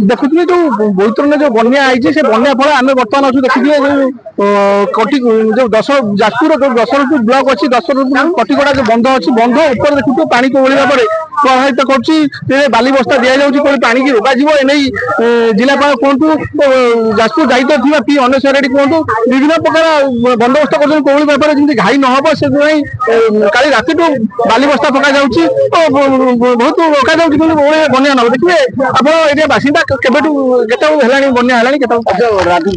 देखुए जो बोईतर जो बन्या आई से बन्या फल आम बर्तमान अच्छे देखिए कटी जो जाजपुर जो 10 ब्लॉक अच्छी 10 कटिगड़ा जो बंध अच्छी बंध ऊपर देखुए पानी को ओहला पर प्रभावित कर बाली बस्ता दि जाऊँगी पानी की रोकाजी जिलापाल कहतु जाजपुर दायित्व थी पी अनेश रेड्डी कहतु विभिन्न प्रकार बंदोबस्त कर कौन भाव में घाई न हम से काली राति बाली बस्ता पका जाऊँगी बहुत रोका जाऊँगी बन्या न देखिए आप बासिंदा केत बन्या राति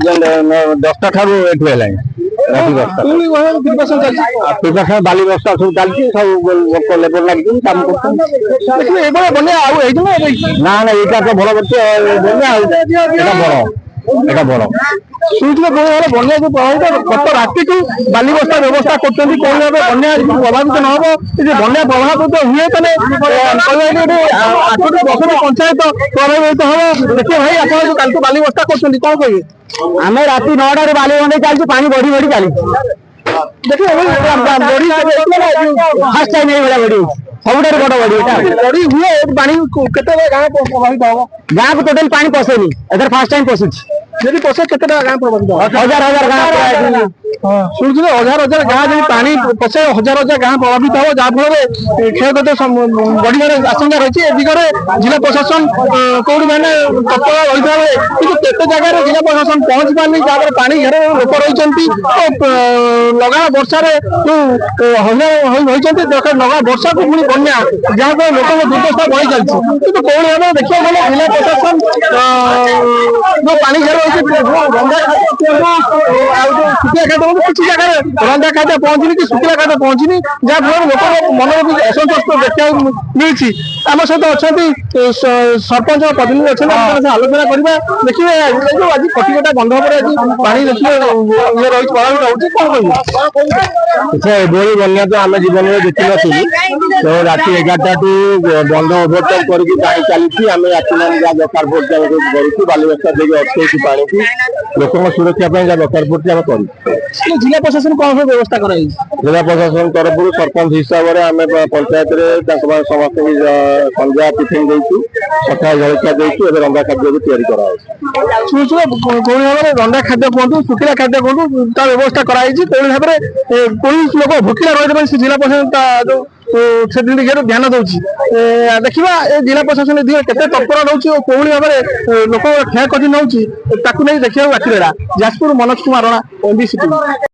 10टा ठारू प्रिपरेशन बाली बस्ता सब चलती सब लेबर लगे काम कर बन्या ना ना यहाँ तो भल बन्या बड़ शुणुवे बन्या जो प्रभावित गत राति बाली बस्ता व्यवस्था कर बन्या प्रभावित न हम बन्या प्रभावित हुए तेज 8 10 पंचायत प्रभावित हम देखिए भाई आप कल बाली बस्ता कर कौन कहे आम राति 9टार बाली बंधे चलती पानी बढ़ी बढ़ी चली देखिए फास्ट टाइम बढ़ी सबुठार बड़ बड़ी बड़ी हुए पानी गाँव प्रभावित हम गाँव को टोटाल पानी पशेनी एथर फास्ट टाइम पशुची जब पशे के गाँव प्रभावित हजार हजार गाँव शुणुचे हजार हजार गाँव जब पानी पशे हजार हजार गाँव प्रभावित हम जहाँफल क्षयक्षति बढ़िया आशंका रही है दिगरे जिला प्रशासन कौटी मैंने तत्पर रही कि केते जगह जिला प्रशासन पहुंच पारनी जहाँ पानी घेर लोक रही लगा वर्षा जो हजान लगा वर्षा को पुणी बन्या जहाँ लोक दुर्दशा बढ़ी चलती कि कौन भाव देखा गले जिला प्रशासन जो पानी घेर शुखिला खाद्य किसी जगह रंधा खाद्य पहुंचनी कि शुखिला खाद्य पहुंचनी जहाँफल लोक मन भी असंतोष देखा मिली आम सहित अच्छा सरपंच प्रतिनिधि अच्छे आलोचना करवा देखिए जो आज कटिकटा बंध पर आज पानी देखिए ये रही प्रभावित होती कौन कह बन्या तो आम जीवन में देखी नी तो राति 11टा बंध ओभरटेक कर चली आम राति मान जहाँ दरकार पड़ती बाली बस्ता देखे अटकू पानी की लोक सुरक्षा जहाँ दरकार पड़ती कर जिला प्रशासन कौन व्यवस्था कर जिला प्रशासन तरफ सरपंच हिसाब से आम पंचायत समस्त संध्या टिफिन देचु सकाळ जलखिया देचु ए रंधा खाद्य भी तैयारी करा कौन भाव में रंधा खाद्य कहतु शुखिला खाद्य कहतु व्यवस्था कराई कौन भाव में पुलिस लोक भूखिला रही से जिला प्रशासन जो से ध्यान दूसरी देखा जिला प्रशासन केते तत्पर रही कौन भाव में लोक क्षयक्षति नौ देखा बाकी रहा जाजपुर मनोज कुमार राणा एमबीसी।